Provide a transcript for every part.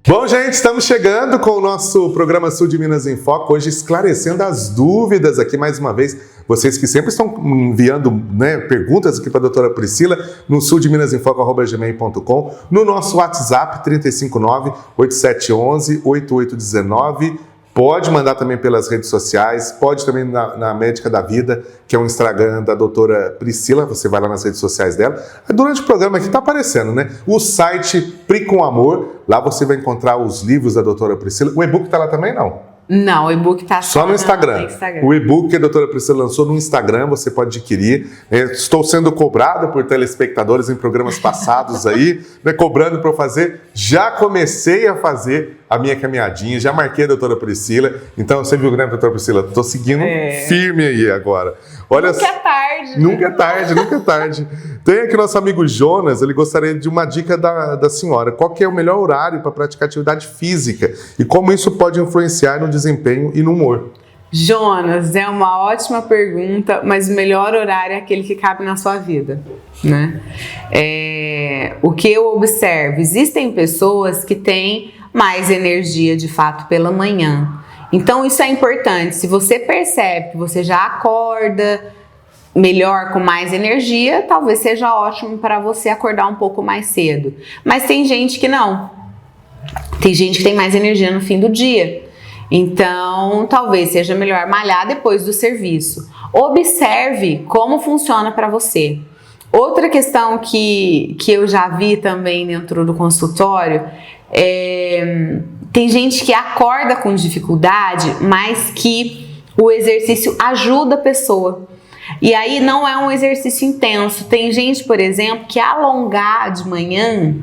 Bom, gente, estamos chegando com o nosso programa Sul de Minas em Foco, hoje esclarecendo as dúvidas aqui mais uma vez. Vocês que sempre estão enviando perguntas aqui para a doutora Priscila no suldeminasemfoco@gmail.com, no nosso WhatsApp 359-8711-8819. Pode mandar também pelas redes sociais, pode também na Médica da Vida, que é o Instagram da doutora Priscila, você vai lá nas redes sociais dela. Durante o programa aqui está aparecendo, né? O site Pri com Amor, lá você vai encontrar os livros da doutora Priscila. O e-book está lá também, não? Não, o e-book está só no Instagram. O e-book que a doutora Priscila lançou no Instagram, você pode adquirir. Estou sendo cobrada por telespectadores em programas passados aí, cobrando para eu fazer. Já comecei a fazer a minha caminhadinha, já marquei a doutora Priscila. Então, você viu, né, doutora Priscila? Estou seguindo firme aí agora. Olha, nunca é tarde. Nunca é tarde, nunca é tarde. Tem aqui nosso amigo Jonas, ele gostaria de uma dica da senhora. Qual que é o melhor horário para praticar atividade física? E como isso pode influenciar no desempenho e no humor? Jonas, é uma ótima pergunta, mas o melhor horário é aquele que cabe na sua vida, né? O que eu observo, existem pessoas que têm mais energia de fato pela manhã. Então isso é importante. Se você percebe que você já acorda melhor, com mais energia, talvez seja ótimo para você acordar um pouco mais cedo. Mas tem gente que não. Tem gente que tem mais energia no fim do dia. Então, talvez seja melhor malhar depois do serviço. Observe como funciona para você. Outra questão que eu já vi também dentro do consultório tem gente que acorda com dificuldade, mas que o exercício ajuda a pessoa. E aí não é um exercício intenso. Tem gente, por exemplo, que alongar de manhã,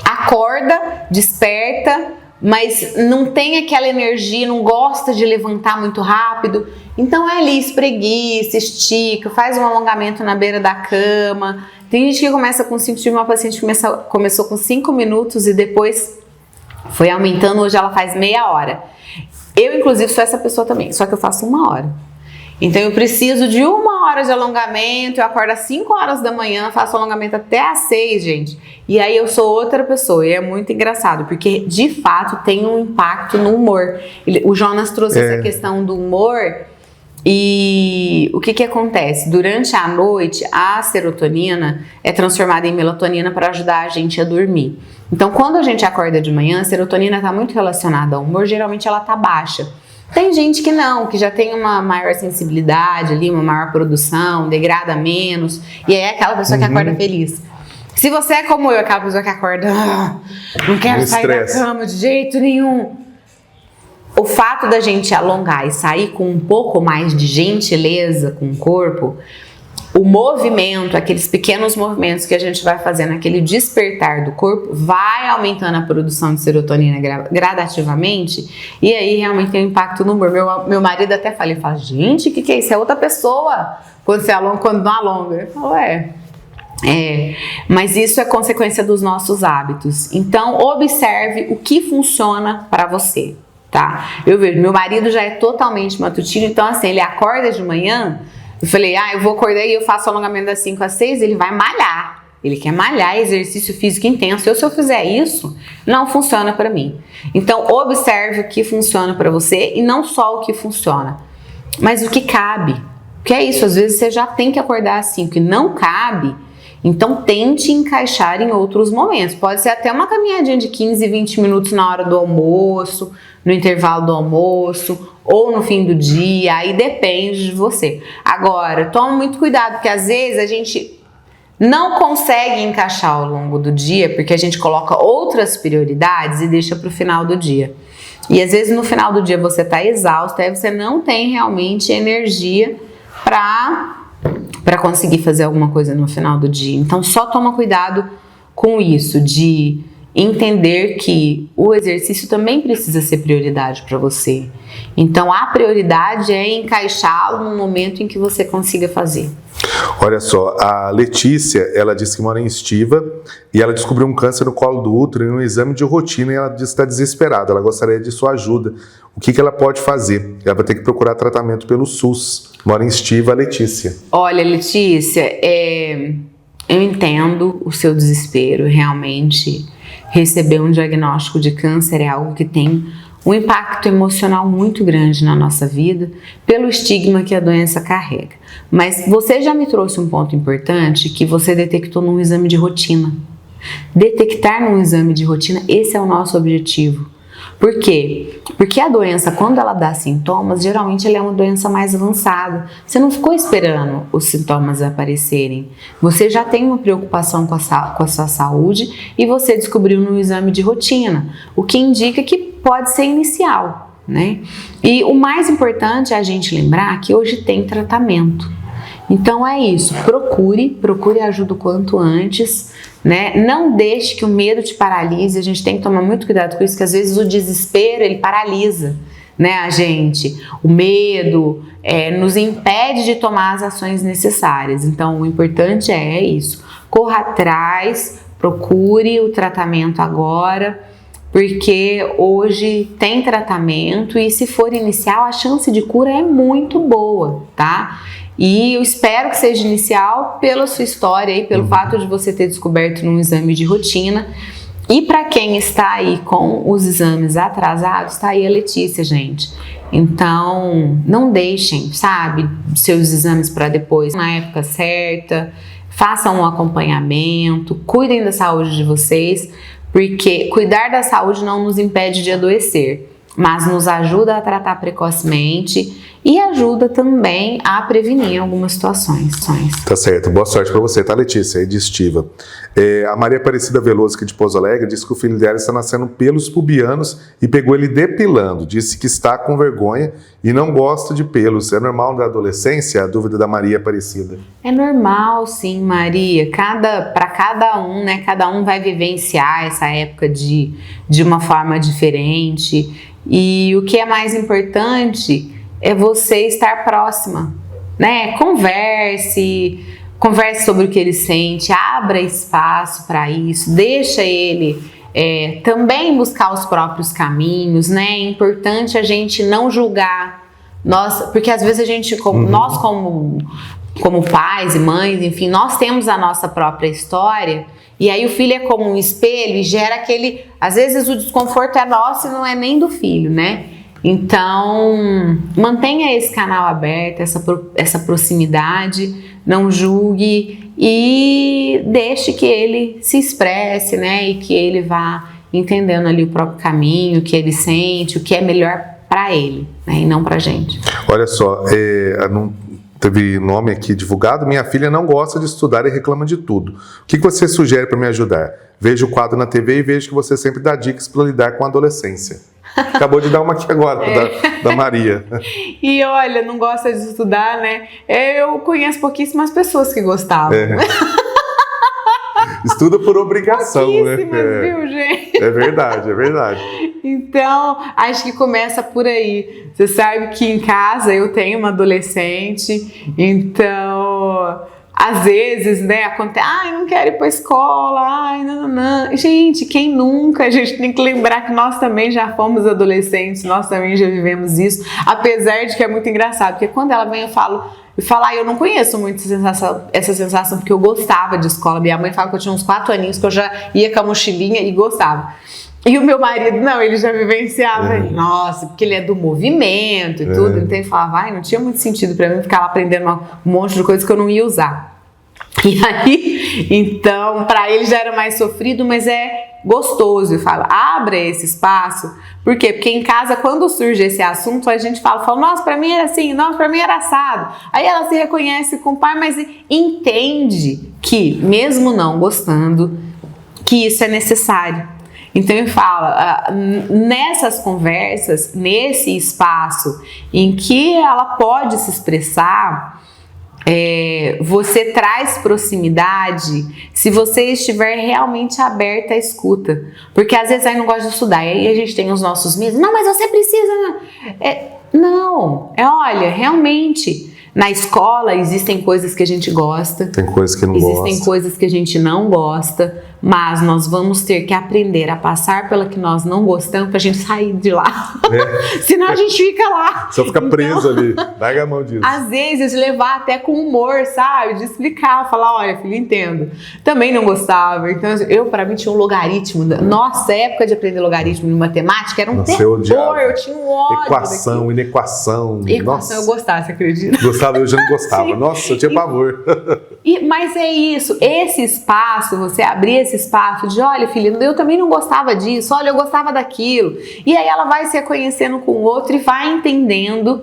acorda, desperta, mas não tem aquela energia, não gosta de levantar muito rápido. Então é ali, espreguiça, estica, faz um alongamento na beira da cama. Tem gente que começa com 5, tive uma paciente que começou com 5 minutos e depois foi aumentando, hoje ela faz meia hora. Eu, inclusive, sou essa pessoa também, só que eu faço 1 hora. Então eu preciso de 1 hora de alongamento, eu acordo às 5 horas da manhã, faço alongamento até às 6, gente. E aí eu sou outra pessoa, e é muito engraçado, porque de fato tem um impacto no humor. O Jonas trouxe essa questão do humor, e o que acontece? Durante a noite, a serotonina é transformada em melatonina para ajudar a gente a dormir. Então quando a gente acorda de manhã, a serotonina está muito relacionada ao humor, geralmente ela está baixa. Tem gente que não, que já tem uma maior sensibilidade ali, uma maior produção, degrada menos, e aí é aquela pessoa que acorda feliz. Se você é como eu, aquela pessoa que acorda, não quero sair da cama de jeito nenhum. O fato da gente alongar e sair com um pouco mais de gentileza com o corpo, o movimento, aqueles pequenos movimentos que a gente vai fazendo, aquele despertar do corpo, vai aumentando a produção de serotonina gradativamente, e aí realmente tem um impacto no humor. Meu marido até fala, ele fala, gente, o que é isso? É outra pessoa quando você alonga, quando não alonga. Eu falo, mas isso é consequência dos nossos hábitos. Então, observe o que funciona para você, tá? Eu vejo, meu marido já é totalmente matutino, então assim, ele acorda de manhã. Eu falei, eu vou acordar e eu faço alongamento das 5 às 6, ele vai malhar. Ele quer malhar, exercício físico intenso. Se eu fizer isso, não funciona para mim. Então, observe o que funciona para você e não só o que funciona, mas o que cabe. Porque é isso, às vezes você já tem que acordar às 5 e não cabe, então tente encaixar em outros momentos. Pode ser até uma caminhadinha de 15, 20 minutos na hora do almoço, no intervalo do almoço, ou no fim do dia, aí depende de você. Agora, toma muito cuidado, porque às vezes a gente não consegue encaixar ao longo do dia, porque a gente coloca outras prioridades e deixa para o final do dia. E às vezes no final do dia você está exausto, aí você não tem realmente energia para conseguir fazer alguma coisa no final do dia. Então só toma cuidado com isso, de entender que o exercício também precisa ser prioridade para você. Então a prioridade é encaixá-lo no momento em que você consiga fazer. Olha só, a Letícia, ela disse que mora em Estiva e ela descobriu um câncer no colo do útero em um exame de rotina e ela disse que está desesperada, ela gostaria de sua ajuda. O que ela pode fazer? Ela vai ter que procurar tratamento pelo SUS. Mora em Estiva, a Letícia. Olha, Letícia, eu entendo o seu desespero, realmente. receber um diagnóstico de câncer é algo que tem um impacto emocional muito grande na nossa vida, pelo estigma que a doença carrega. Mas você já me trouxe um ponto importante que você detectou num exame de rotina. Detectar num exame de rotina, esse é o nosso objetivo. Por quê? Porque a doença, quando ela dá sintomas, geralmente ela é uma doença mais avançada. Você não ficou esperando os sintomas aparecerem. Você já tem uma preocupação com a sua saúde e você descobriu no exame de rotina, o que indica que pode ser inicial, né? E o mais importante é a gente lembrar que hoje tem tratamento. Então é isso, procure ajuda o quanto antes, né? Não deixe que o medo te paralise, a gente tem que tomar muito cuidado com isso, que às vezes o desespero, ele paralisa, né, a gente. O medo nos impede de tomar as ações necessárias, então o importante é isso, corra atrás, procure o tratamento agora, porque hoje tem tratamento e se for inicial, a chance de cura é muito boa, tá? E eu espero que seja inicial pela sua história e pelo fato de você ter descoberto num exame de rotina. E para quem está aí com os exames atrasados, está aí a Letícia, gente. Então, não deixem, sabe, seus exames para depois, na época certa. Façam um acompanhamento, cuidem da saúde de vocês, porque cuidar da saúde não nos impede de adoecer, mas nos ajuda a tratar precocemente e ajuda também a prevenir algumas situações. Tá certo, boa sorte para você, tá, Letícia, aí de Estiva. A Maria Aparecida Veloso, aqui de Pouso Alegre, disse que o filho dela está nascendo pelos pubianos e pegou ele depilando. Disse que está com vergonha e não gosta de pelos. É normal da adolescência? A dúvida da Maria Aparecida. É normal, sim, Maria. Para cada um, né? Cada um vai vivenciar essa época de uma forma diferente. E o que é mais importante é você estar próxima, né? Converse sobre o que ele sente, abra espaço para isso, deixa ele também buscar os próprios caminhos, né? É importante a gente não julgar, porque às vezes a gente, nós como pais e mães, enfim, nós temos a nossa própria história. E aí o filho é como um espelho e gera aquele... Às vezes o desconforto é nosso e não é nem do filho, né? Então, mantenha esse canal aberto, essa proximidade, não julgue e deixe que ele se expresse, né? E que ele vá entendendo ali o próprio caminho, o que ele sente, o que é melhor para ele, né? E não pra gente. Olha só, não teve nome aqui divulgado, minha filha não gosta de estudar e reclama de tudo. O que você sugere para me ajudar? Vejo o quadro na TV e vejo que você sempre dá dicas para lidar com a adolescência. Acabou de dar uma aqui agora, da Maria. E olha, não gosta de estudar, né? Eu conheço pouquíssimas pessoas que gostavam. Estuda por obrigação, né? Viu, gente? É verdade, é verdade. Então, acho que começa por aí. Você sabe que em casa eu tenho uma adolescente, então... Às vezes, né, acontece, não quero ir pra escola, não. Gente, quem nunca? A gente tem que lembrar que nós também já fomos adolescentes, nós também já vivemos isso, apesar de que é muito engraçado, porque quando ela vem eu falo, eu não conheço muito essa sensação, porque eu gostava de escola, minha mãe fala que eu tinha uns 4 aninhos, que eu já ia com a mochilinha e gostava. E o meu marido, não, ele já vivenciava, nossa, porque ele é do movimento e tudo, então ele falava, não tinha muito sentido pra mim ficar lá aprendendo um monte de coisa que eu não ia usar. E aí, então, pra ele já era mais sofrido, mas é gostoso. Eu falo, abra esse espaço. Por quê? Porque em casa, quando surge esse assunto, a gente fala, nossa, pra mim era assim, nossa, pra mim era assado. Aí ela se reconhece com o pai, mas entende que, mesmo não gostando, que isso é necessário. Então eu falo, nessas conversas, nesse espaço em que ela pode se expressar, você traz proximidade se você estiver realmente aberta à escuta. Porque às vezes aí não gosta de estudar, e aí a gente tem os nossos medos, não, mas você precisa... olha, realmente... Na escola existem coisas que a gente gosta, tem coisas que não existem coisas que a gente não gosta, mas nós vamos ter que aprender a passar pela que nós não gostamos pra gente sair de lá. Senão a gente fica lá. Só fica preso ali. Larga a mão disso. Às vezes levar até com humor, sabe? De explicar, falar, olha, filho, entendo. Também não gostava. Então, para mim, tinha um logaritmo. Nossa, a época de aprender logaritmo em matemática era um terror. Eu tinha um ódio. Equação, inequação. Equação eu gostava, você acredita? Gostava, eu já não gostava. Sim. Nossa, eu tinha pavor. Mas é isso, esse espaço, você abrir esse espaço de, olha, filha, eu também não gostava disso, olha, eu gostava daquilo. E aí ela vai se reconhecendo com o outro e vai entendendo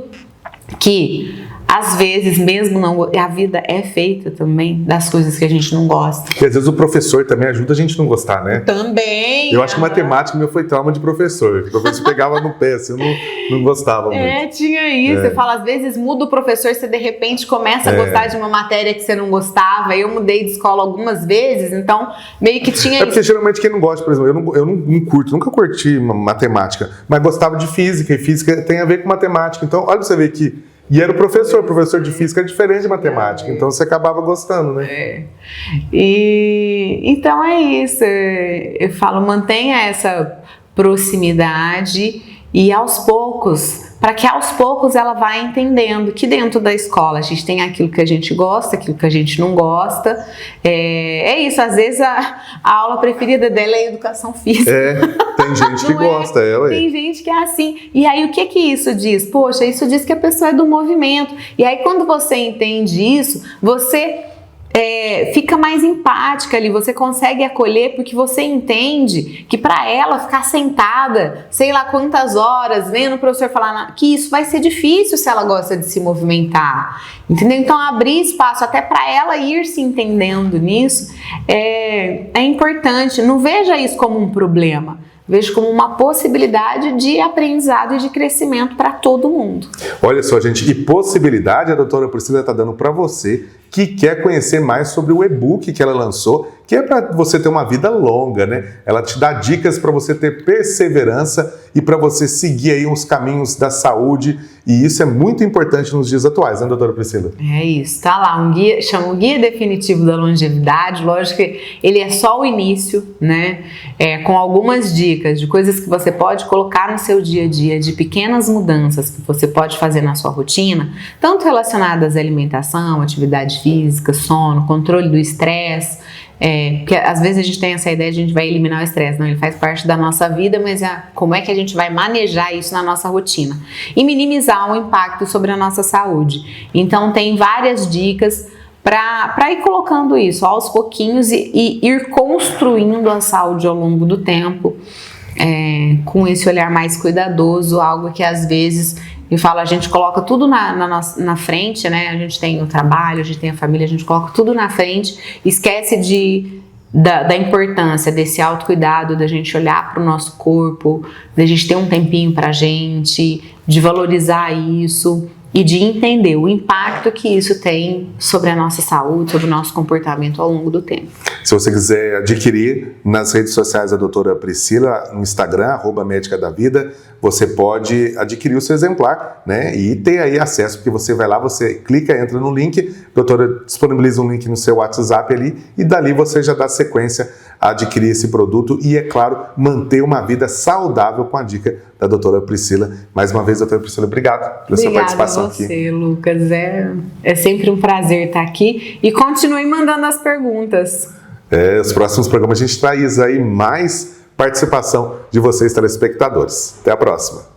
que às vezes mesmo não, a vida é feita também das coisas que a gente não gosta. E às vezes o professor também ajuda a gente a não gostar, né? Também. Eu acho que matemática meu foi trauma de professor. O professor pegava no pé, assim, eu não gostava muito. Tinha isso. Você fala, às vezes muda o professor, você de repente começa a gostar de uma matéria que você não gostava. Eu mudei de escola algumas vezes, então meio que tinha isso. Porque geralmente quem não gosta, por exemplo, eu não curto, nunca curti matemática, mas gostava de física, e física tem a ver com matemática. Então, olha pra você ver que e era o professor de física é diferente de matemática, então você acabava gostando, né? Então é isso, eu falo, mantenha essa proximidade e aos poucos, para que aos poucos ela vá entendendo que dentro da escola a gente tem aquilo que a gente gosta, aquilo que a gente não gosta. É isso, às vezes a aula preferida dela é a educação física. Tem gente que gosta. Tem gente que é assim. E aí o que isso diz? Poxa, isso diz que a pessoa é do movimento. E aí quando você entende isso, você fica mais empática ali, você consegue acolher porque você entende que para ela ficar sentada, sei lá quantas horas, vendo o professor falar que isso vai ser difícil se ela gosta de se movimentar, entendeu? Então abrir espaço até para ela ir se entendendo nisso é importante. Não veja isso como um problema, vejo como uma possibilidade de aprendizado e de crescimento para todo mundo. Olha só, gente, e possibilidade a doutora Priscila está dando para você que quer conhecer mais sobre o e-book que ela lançou, que é para você ter uma vida longa, né? Ela te dá dicas para você ter perseverança e para você seguir aí os caminhos da saúde, e isso é muito importante nos dias atuais, né, doutora Priscila? É isso, tá lá, um guia, chama o Guia Definitivo da Longevidade, lógico que ele é só o início, né? Com algumas dicas de coisas que você pode colocar no seu dia a dia, de pequenas mudanças que você pode fazer na sua rotina, tanto relacionadas à alimentação, atividade física, sono, controle do estresse, porque às vezes a gente tem essa ideia de a gente vai eliminar o estresse, não, ele faz parte da nossa vida, mas como é que a gente vai manejar isso na nossa rotina e minimizar o impacto sobre a nossa saúde. Então tem várias dicas para ir colocando isso aos pouquinhos e ir construindo a saúde ao longo do tempo, com esse olhar mais cuidadoso, algo que às vezes eu falo, a gente coloca tudo na frente, né? A gente tem o trabalho, a gente tem a família, a gente coloca tudo na frente, esquece da importância desse autocuidado, da gente olhar para o nosso corpo, da gente ter um tempinho para a gente, de valorizar isso e de entender o impacto que isso tem sobre a nossa saúde, sobre o nosso comportamento ao longo do tempo. Se você quiser adquirir nas redes sociais da doutora Priscila, no Instagram, @médicadavida, você pode adquirir o seu exemplar, né? E ter aí acesso, porque você vai lá, você clica, entra no link, a doutora disponibiliza um link no seu WhatsApp ali, e dali você já dá sequência a adquirir esse produto e, é claro, manter uma vida saudável com a dica da doutora Priscila. Mais uma vez, doutora Priscila, obrigado pela sua participação aqui. Obrigada a você, Lucas. É sempre um prazer estar aqui e continue mandando as perguntas. Os próximos programas a gente traz aí mais participação de vocês, telespectadores. Até a próxima.